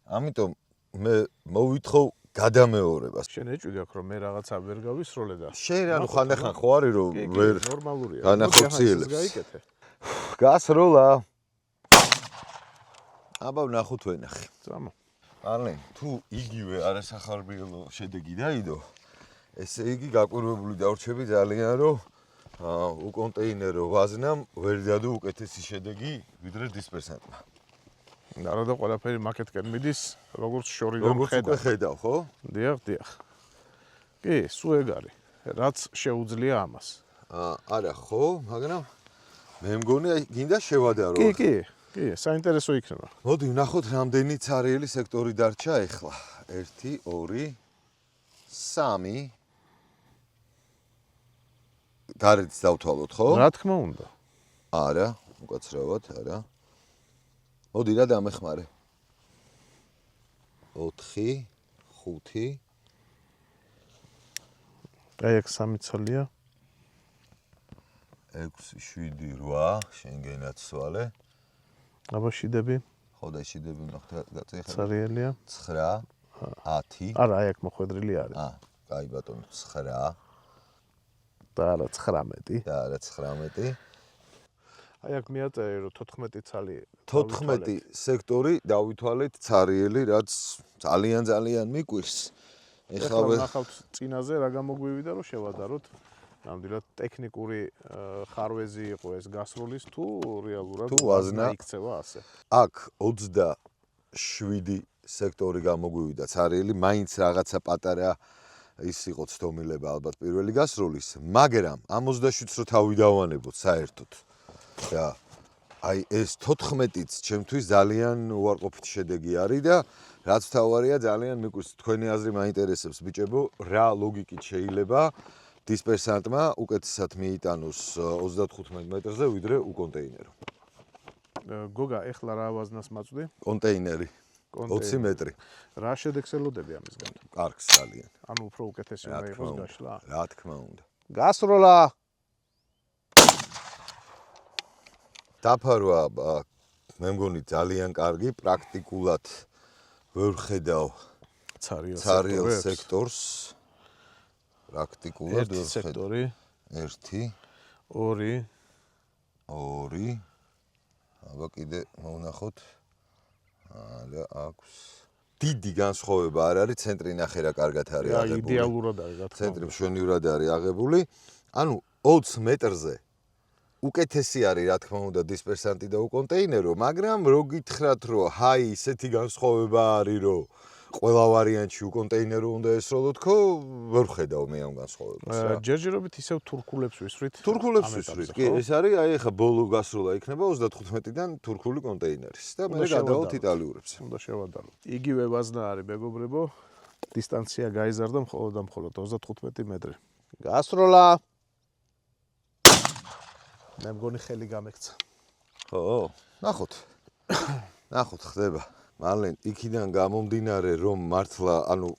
ამიტომ მე მოვითხოვ გადამეორებას. შენ ეჭვი გაქვს რომ მე რაღაცა ვერ გავისროლე და შენ ანუ ხანდახან ხო არის რომ ვერ ნორმალურია. განახორციელებს. გაიკეთე. გასროლა. აბა ვნახოთ ვენახი. წამო. არლენ, თუ იგივე არასახარბიელო შედეგი დაიდო, ესე იგი გაკვირვებული დავრჩები ძალიან რომ უკონტეინერო ვაზნამ ვერ დადო უკეთესი შედეგი ვიდრე დისპერსანტმა. არა და ყველაფერი მაკეტკენ მიდის, როგორც შორიდან ხედავ, ხო? დიახ. კი, სულ ეგ არის. რაც შეუძლია ამას. არა, ხო, მაგრამ მე მგონი გინდა შევადარო. კი, საინტერესო იქნება. მოდი ვნახოთ რამდენი ცარიელი სექტორი დარჩა ეხლა. 1 2 3 გარეთს დავთვალოთ, ხო? რა თქმა უნდა. არა, უკაცრავად, არა. მოდი რა დამეხმარე. 4 5 აი ეგ 3 ცალია. 6 7 8 შენ გენაცვალე. აბა შიდები. ხო და შიდები ნახე გაწეხა. ცარიელია. 9 10. არა, აი აქ მოხვედრილი არის. კაი ბატონო, 9 და არა 19. და არა 19. აი აქ მიაწერე რომ 14 ცალი 14 სექტორი დავითვალეთ ცარიელი, რაც ძალიან მიკვირს. ეხლა ნახავთ წინაზე რა გამოგვივიდა რომ შევადაროთ. ნამდვილად ტექნიკური ხარვეზი იყო ეს გასროლის თუ რეალურად ვაზნა იქცევა ასე. აქ 27 სექტორი გამოგვივიდა ცარიელი, მაინც რაღაცა პატარა ის იყო ცდომილება ალბათ პირველი გასროლის, მაგრამ ამ 27-ს რო თავი დავანებოთ საერთოდ. და აი ეს 14-იც ჩემთვის ძალიან უარყოფითი შედეგი არის და რაც თავარია ძალიან მიკვირს თქვენი აზრი მაინტერესებს ბიჭებო, რა ლოგიკით შეიძლება დისპერსანტმა უკეთესად მიიტანოს 35 მეტრზე ვიდრე უკონტეინერო. გოგა, ეხლა რა ავაზნას მაწვდი? კონტეინერი 20 მეტრი. რა შედეგს ელოდები ამისგან? კარგს ძალიან. ანუ უფრო უკეთესი უნდა იყოს გაშლა. რა თქმა უნდა. გასროლა. დაფარვა მე მგონი ძალიან კარგი, პრაქტიკულად ვერ ხედავ ცარიელ სექტორს. პრაქტიკულად ვერ სექტორი 1 2 2 აბა კიდე მოვნახოთ. და აქვს დიდი განსხვავება არ არის, ცენტრი ნახე რა კარგად არის აღებული. იდეალურად არის რა თქმა უნდა. ცენტრი მშვენივრად არის აღებული. ანუ 20 მეტრზე უკეთესი არის რა თქმა უნდა დისპერსანტი და უკონტეინერო, მაგრამ რო გითხრათ რომ ჰაი ისეთი განსხვავება არის რომ ყველა ვარიანტში უკონტეინერო უნდა ესროლო თქო, ვერ ხედავ მე ამ განსხვავებას რა. ჯერჯერობით ისევ თურქულებს ვისვრით. თურქულებს ვისვრით. კი, ეს არის აი ახლა ბოლო გასროლა იქნება 35-დან თურქული კონტეინერის და მე გადავალთ იტალიურებს. უნდა შევადაროთ. იგივე ვაზნა არის მეგობრებო. დისტანცია გაიზარდა მხოლოდ და მხოლოდ 35 მეტრი. გასროლა. მე მგონი ხელი გამექცა. ხო, ნახოთ. ნახოთ ხდება. მალენ იქიდან გამომდინარე რომ მართლა ანუ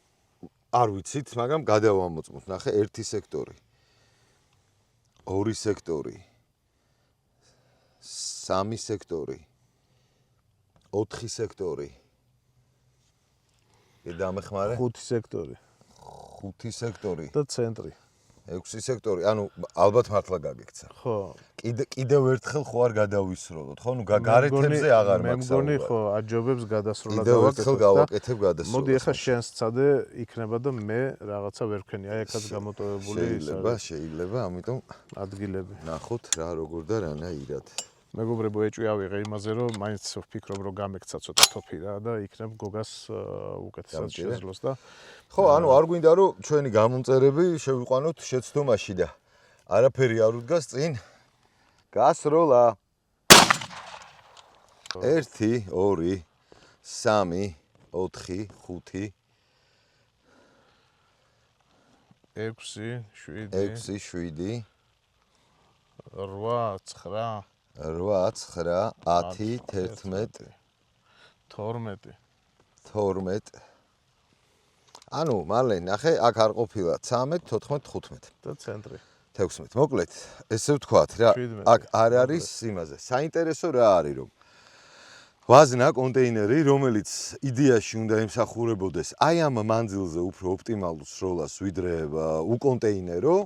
არ ვიცით, მაგრამ გადავამოწმოთ. ნახე 1 სექტორი. 2 სექტორი. 3 სექტორი. 4 სექტორი. დამეხმარე? 5 სექტორი. 5 სექტორი. და ცენტრი. 6 სექტორი. ანუ ალბათ მართლა გაგექცა. ხო. კიდევ ერთხელ ხო არ გადავისროლოთ, ხო? ნუ გარეთებზე აღარ მაქვს. მე მგონი ხო აჯობებს გადასროლა კიდევ ერთხელ გავაკეთებ გადასროლას. მოდი ახლა შენს წადე იქნება და მე რაღაცა ვერ ვქენი. აი აქაც გამოტოვებული შეიძლება, ამიტომ ადგილები. ნახოთ რა როგორ და რანაირად. მეგობრებო, ეჭვი ავიღე იმაზე, რომ მაინც ვფიქრობ, რომ გამექცა ცოტა თოფი რა და იქნებ გოგას უკეთესად შეძლოს და ხო, ანუ არ გვინდა რომ ჩვენი გამომწერები შევიყვანოთ შეცდომაში და არაფერი არ უდგას წინ. გასროლა. 1 2 3 4 5 6 7 6 7 8 9 8 9 10 11 12 12 ანუ მალე ნახე აქ არ ყოფილა 13 14 15 და ცენტრი 16 მოკლედ ესე ვთქვათ რა აქ არ არის იმაზე საინტერესო რა არის რომ ვაზნა კონტეინერი რომელიც იდეაში უნდა ემსახურებოდეს აი ამ მანძილზე უფრო ოპტიმალურ სროლას ვიდრე უკონტეინერო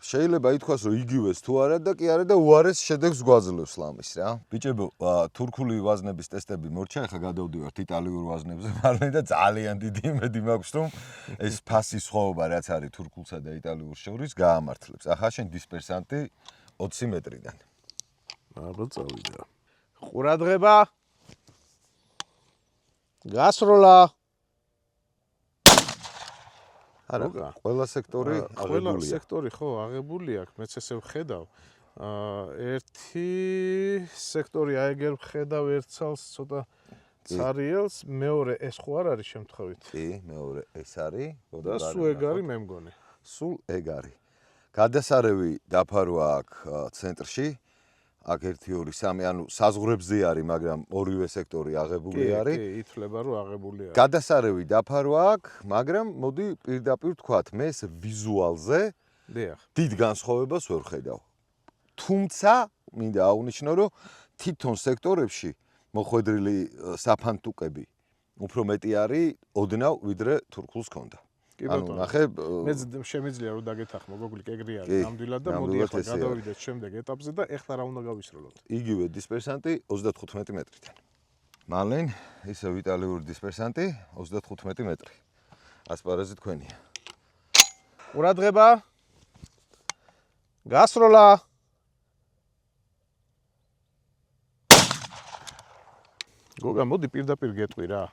შეიძლება ითქვას რომ იგივეს თუ არა და კი არა და უარეს შედეგს გვაძლევს ლამის რა. ბიჭებო, თურქული ვაზნების ტესტები მორჩა, ახლა გადავდივართ იტალიურ ვაზნებზე, მაგრამ და ძალიან დიდი იმედი მაქვს რომ ეს ფასის სხვაობა რაც არის თურქულსა და იტალიურ შორის გაამართლებს. ახლა შენ დისპერსანტი 20 მეტრიდან. აბა წავიდა. ყურადღება. გასროლა. არა, ყველა სექტორი აღებულია. ყველა სექტორი ხო აღებული აქვს, მეც ესე ვხედავ. ერთი სექტორი აეგერ ვხედავ ერთსალს ცოტა ცარიელს, მეორე ეს ხო არ არის შემთხვევით? კი, მეორე ეს არის. და სულ ეგ არის მე მგონი. სულ ეგ არის. გადასარევი დაფარვა აქვს ცენტრში. აქ 1 2 3 ანუ საზღვრებზე არის, მაგრამ ორივე სექტორი აღებული არის. კი, ითვლება რომ აღებული არის. გადასარევი დაფარვა აქვს, მაგრამ მოდი პირდაპირ ვთქვათ, მე ეს ვიზუალზე დიახ. დიდ განსხვავებას ვერ ხედავ. თუმცა მინდა აღვნიშნო, რომ თითონ სექტორებში მოხვედრილი საფანტუკები უფრო მეტი არის ოდნავ ვიდრე თურქულს ქონდა. ანუ ნახე მე შემიძლია რომ დაგეთახმო გოგლი კეგრი არის ნამდვილად და მოდი ახლა გადავიდეთ შემდეგ ეტაპზე და ახლა რა უნდა გავისროლოთ იგივე დისპერსანტი 35 მეტრიდან მალენ ისევ იტალიური დისპერსანტი 35 მეტრი ასპარეზი თქვენია ყურადღება გასროლა გოგა მოდი პირდაპირ გეტყვი რა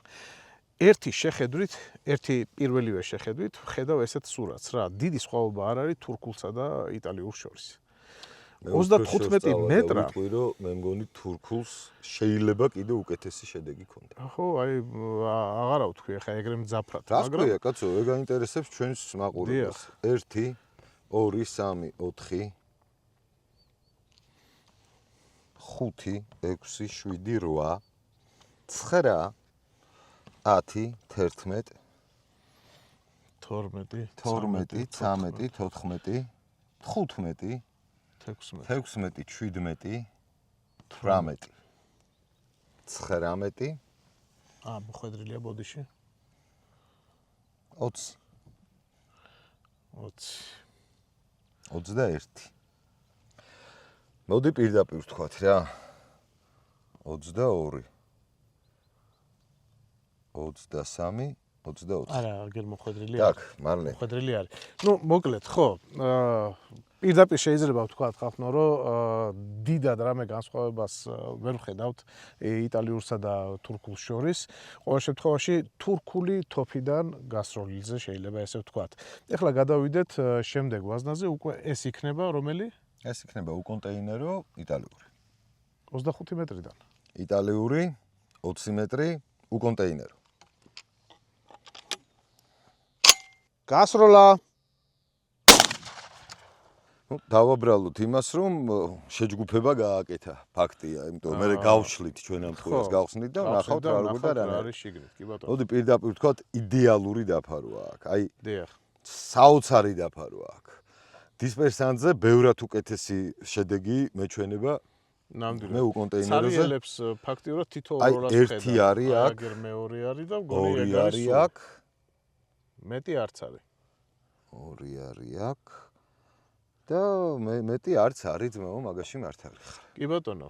ერთი შეხედვით, ერთი პირველივე შეხედვით ხედავ ესეთ სურათს რა. დიდი სხვაობა არ არის თურქულსა და იტალიურ შორის. 35 მეტრა. ვიტყვი რომ მე მგონი თურქულს შეიძლება კიდე უკეთესი შედეგი ქონდა. ხო, აი აღარა ვთქვი, ახლა ეგრე მძაფრად, მაგრამ რა ქვია, კაცო, ეგ აინტერესებს ჩვენს მაყურებელს. 1 2 3 4 5 6 7 8 9 10 11 12 12 13 14 15 16 16 17 18 19 მოხვედრილია ბოდიში 20 20 21 მოდი პირდაპირ ვთქვათ რა 22 23 24 არა აგერ მოხვედრილი так მარლე მოხვედრილი არის ну მოკლედ ხო პირდაპირ შეიძლება ვთქვათ ხალხო რომ დიდად რამე განსხვავებას ვერ ვხედავთ იტალიურსა და თურქულს შორის ყოველ შემთხვევაში თურქული თოფიდან გასროლიზე შეიძლება ესე ვთქვათ ეხლა გადავიდეთ შემდეგ ვაზნაზე უკვე ეს იქნება რომელი ეს იქნება უკონტეინერო იტალიური 25 მეტრიდან იტალიური 20 მეტრი უკონტეინერო გასროლა ну დავაბრალოთ იმას რომ შეჯგუფება გააკეთა ფაქტია იმიტომ მე გავშლით ჩვენ ამ თხოვას გავხსნით და ნახავთ რა როგორ და რა არის შიგნით კი ბატონო მოდი პირდაპირ ვთქვათ იდეალური დაფარვა აქვს აი დიახ საოცარი დაფარვა აქვს დისპერსანტზე ბევრად უკეთესი შედეგი მეჩვენება ნამდვილად მე უკონტეინეროზე ცარიელებს ფაქტიურად თითო როლას ხედავ ერთი არის აქ აგერ მეორე არის და ორი არის აქ მეტი არც არის ორი არის აქ და მეტი არც არის ძმაო მაგაში მართალი ხარ კი ბატონო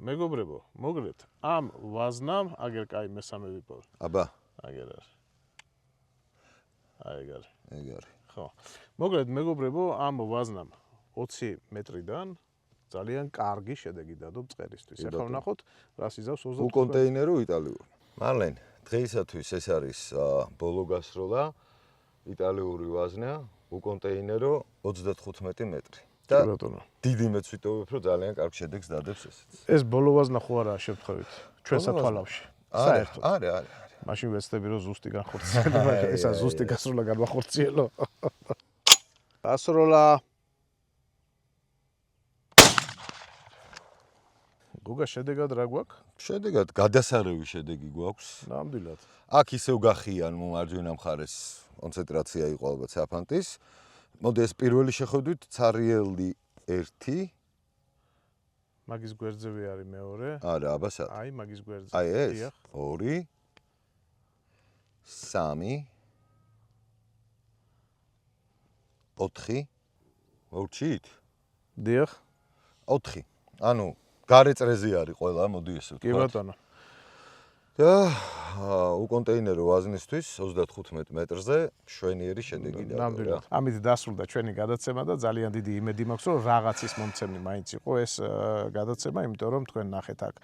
მეგობრებო მოგლეთ ამ ვაზნამ აგერ კაი მესამე ვიპოვე აბა აგერ არის აი ეგ არის ხო მოგლეთ მეგობრებო ამ ვაზნამ 20 მეტრიდან ძალიან კარგი შედეგი დადო მწყერისთვის ახლა ვნახოთ რას იზავს 25 უკონტეინერო იტალიური მარლენ დღეისათვის ეს არის ბოლო გასროლა იტალიური ვაზნა უკონტეინერო 35 მეტრი და დიდი მეც ვიტოვებ რომ ძალიან კარგ შედეგს დადებს ესეც ეს ბოლო ვაზნა ხო არაა შემთხვევით ჩვენ სათვალავში საერთოდ არის მაშინ ვეცდები რომ ზუსტი განხორციელება ესა ზუსტი გასროლა განახორციელო გასროლა გუგა შედეგად რა გვაქვს? შედეგად გადასარევი შედეგი გვაქვს. ნამდვილად. აქ ისევ გახიან მომარჯვენა მხარეს კონცენტრაცია იყო ალბათ საფანტის. მოდი ეს პირველი შეხედვით ცარიელი 1 მაგის გვერდზევე არის მეორე. არა, აბა სად? აი მაგის გვერდზე. აი ეს 2 3 4 მოვჩით? დიახ. 4. ანუ გარეწრეზე არის ყველა, მოდი ესე ვთქვა. კი ბატონო. და უკონტეინერო ვაზნისთვის 35 მეტრზე შვენიერი შედეგი დადო. ნამდვილად. ამით დასრულდა ჩვენი გადაცემა და ძალიან დიდი იმედი მაქვს, რომ რაღაცის მომცემი მაინც იყო ეს გადაცემა, იმიტომ რომ თქვენ ნახეთ აქ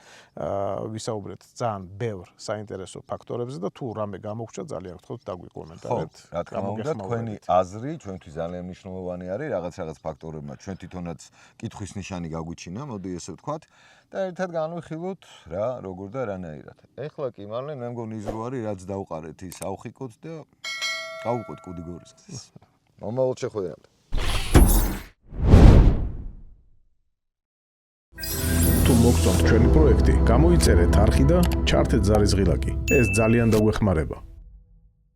ვისაუბრეთ ძალიან ბევრ საინტერესო ფაქტორებზე და თუ რამე გამოგჩნდა ძალიან გთხოვთ დაგვიკომენტარეთ. რა თქმა უნდა, თქვენი აზრი ჩვენთვის ძალიან მნიშვნელოვანი არის, რაღაც ფაქტორებმა ჩვენ თვითონაც კითხვის ნიშანი გაგვიჩინა, მოდი ესე ვთქვათ. და ერთად განვიხილოთ რა, როგორ და რანაირად. ეხლა კი მარლენ მე მგონი ის რო არის, რაც დავყარეთ ის ავხიკოთ და გავუყვეთ კუდი გორისკის. მომავალ შეხვედრამდე. თუ მოგწონთ ჩვენი პროექტი, გამოიწერეთ არხი და ჩართეთ ზარიზღილაკი. ეს ძალიან დაგვეხმარება.